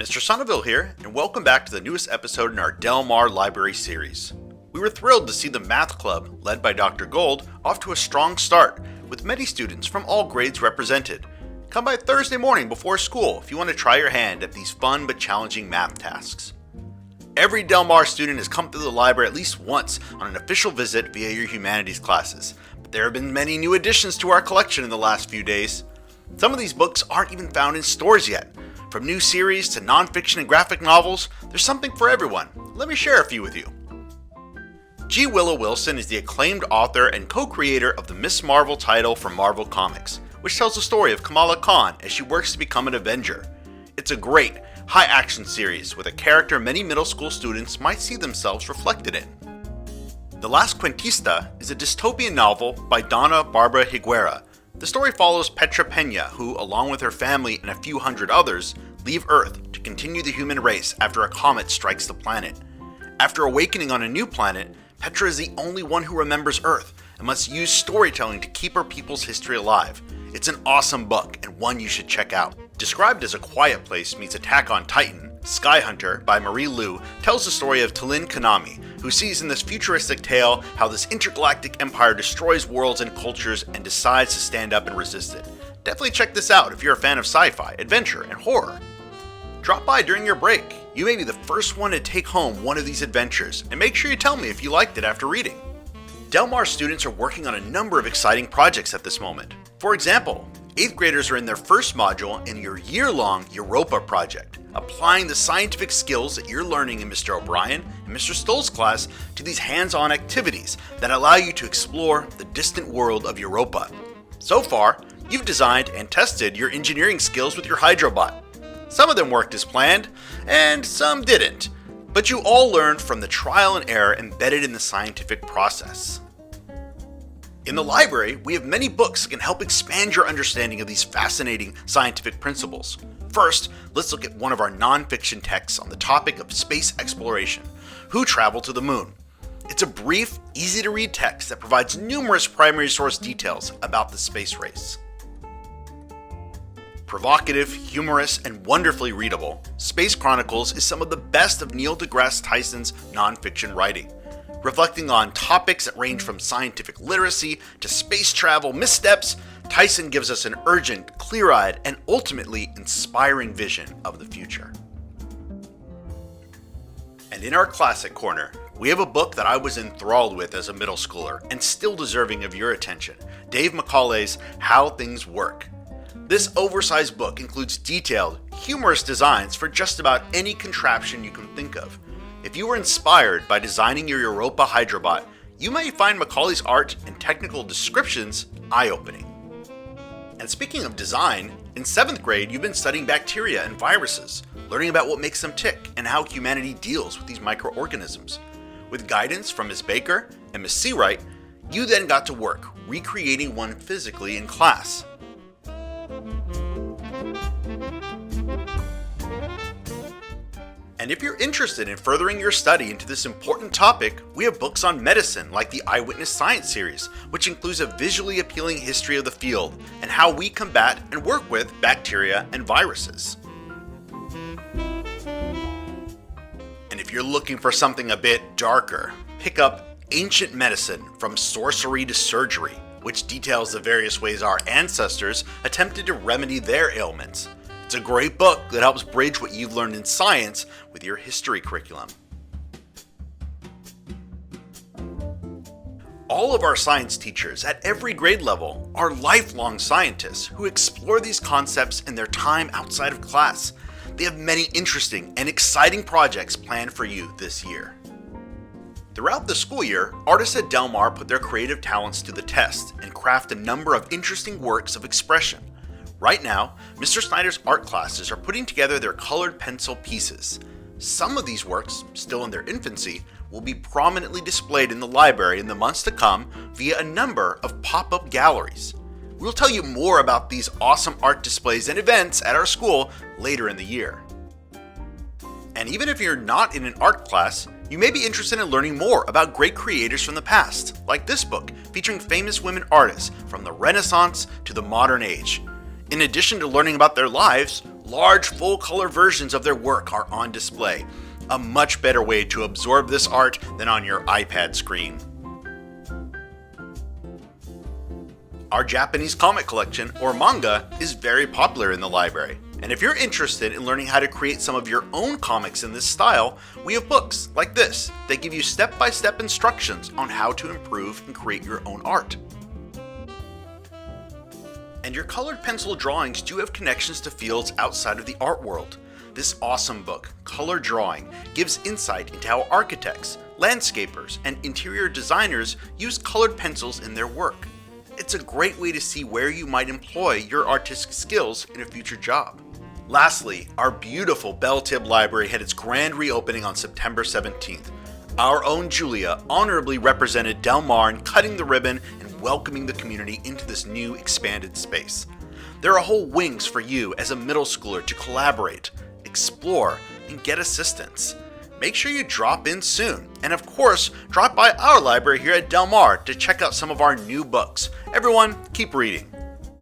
Mr. Sonneville here, and welcome back to the newest episode in our Del Mar Library series. We were thrilled to see the Math Club, led by Dr. Gold, off to a strong start, with many students from all grades represented. Come by Thursday morning before school if you want to try your hand at these fun but challenging math tasks. Every Del Mar student has come through the library at least once on an official visit via your humanities classes, but there have been many new additions to our collection in the last few days. Some of these books aren't even found in stores yet. From new series to nonfiction and graphic novels, there's something for everyone. Let me share a few with you. G. Willow Wilson is the acclaimed author and co-creator of the Miss Marvel title from Marvel Comics, which tells the story of Kamala Khan as she works to become an Avenger. It's a great, high-action series with a character many middle school students might see themselves reflected in. The Last Cuentista is a dystopian novel by Donna Barbara Higuera. The story follows Petra Pena, who, along with her family and a few hundred others, leave Earth to continue the human race after a comet strikes the planet. After awakening on a new planet, Petra is the only one who remembers Earth and must use storytelling to keep her people's history alive. It's an awesome book and one you should check out. Described as A Quiet Place meets Attack on Titan, Sky Hunter by Marie Lu tells the story of Talin Kanami, who sees in this futuristic tale how this intergalactic empire destroys worlds and cultures and decides to stand up and resist it. Definitely check this out if you're a fan of sci-fi, adventure, and horror. Drop by during your break. You may be the first one to take home one of these adventures, and make sure you tell me if you liked it after reading. Del Mar students are working on a number of exciting projects at this moment. For example, 8th graders are in their first module in your year-long Europa project, applying the scientific skills that you're learning in Mr. O'Brien and Mr. Stoll's class to these hands-on activities that allow you to explore the distant world of Europa. So far, you've designed and tested your engineering skills with your Hydrobot. Some of them worked as planned, and some didn't, but you all learned from the trial and error embedded in the scientific process. In the library, we have many books that can help expand your understanding of these fascinating scientific principles. First, let's look at one of our nonfiction texts on the topic of space exploration, Who Traveled to the Moon? It's a brief, easy-to-read text that provides numerous primary source details about the space race. Provocative, humorous, and wonderfully readable, Space Chronicles is some of the best of Neil deGrasse Tyson's nonfiction writing. Reflecting on topics that range from scientific literacy to space travel missteps, Tyson gives us an urgent, clear-eyed, and ultimately inspiring vision of the future. And in our classic corner, we have a book that I was enthralled with as a middle schooler and still deserving of your attention, Dave McCauley's How Things Work. This oversized book includes detailed, humorous designs for just about any contraption you can think of. If you were inspired by designing your Europa Hydrobot, you may find Macaulay's art and technical descriptions eye-opening. And speaking of design, in 7th grade you've been studying bacteria and viruses, learning about what makes them tick and how humanity deals with these microorganisms. With guidance from Ms. Baker and Ms. Seawright, you then got to work recreating one physically in class. And if you're interested in furthering your study into this important topic, we have books on medicine like the Eyewitness Science series, which includes a visually appealing history of the field and how we combat and work with bacteria and viruses. And if you're looking for something a bit darker, pick up Ancient Medicine from Sorcery to Surgery, which details the various ways our ancestors attempted to remedy their ailments. It's a great book that helps bridge what you've learned in science with your history curriculum. All of our science teachers at every grade level are lifelong scientists who explore these concepts in their time outside of class. They have many interesting and exciting projects planned for you this year. Throughout the school year, artists at Del Mar put their creative talents to the test and craft a number of interesting works of expression. Right now, Mr. Snyder's art classes are putting together their colored pencil pieces. Some of these works, still in their infancy, will be prominently displayed in the library in the months to come via a number of pop-up galleries. We'll tell you more about these awesome art displays and events at our school later in the year. And even if you're not in an art class, you may be interested in learning more about great creators from the past, like this book featuring famous women artists from the Renaissance to the modern age. In addition to learning about their lives, Large full-color versions of their work are on display, a much better way to absorb this art than on your iPad screen. Our Japanese comic collection, or manga, is very popular in the library. And if you're interested in learning how to create some of your own comics in this style, we have books like this that give you step-by-step instructions on how to improve and create your own art. And your colored pencil drawings do have connections to fields outside of the art world. This awesome book, Color Drawing, gives insight into how architects, landscapers, and interior designers use colored pencils in their work. It's a great way to see where you might employ your artistic skills in a future job. Lastly, our beautiful Bell Tib Library had its grand reopening on September 17th. Our own Julia honorably represented Del Mar in cutting the ribbon and welcoming the community into this new expanded space. There are whole wings for you as a middle schooler to collaborate, explore, and get assistance. Make sure you drop in soon, and of course, drop by our library here at Del Mar to check out some of our new books. Everyone, keep reading.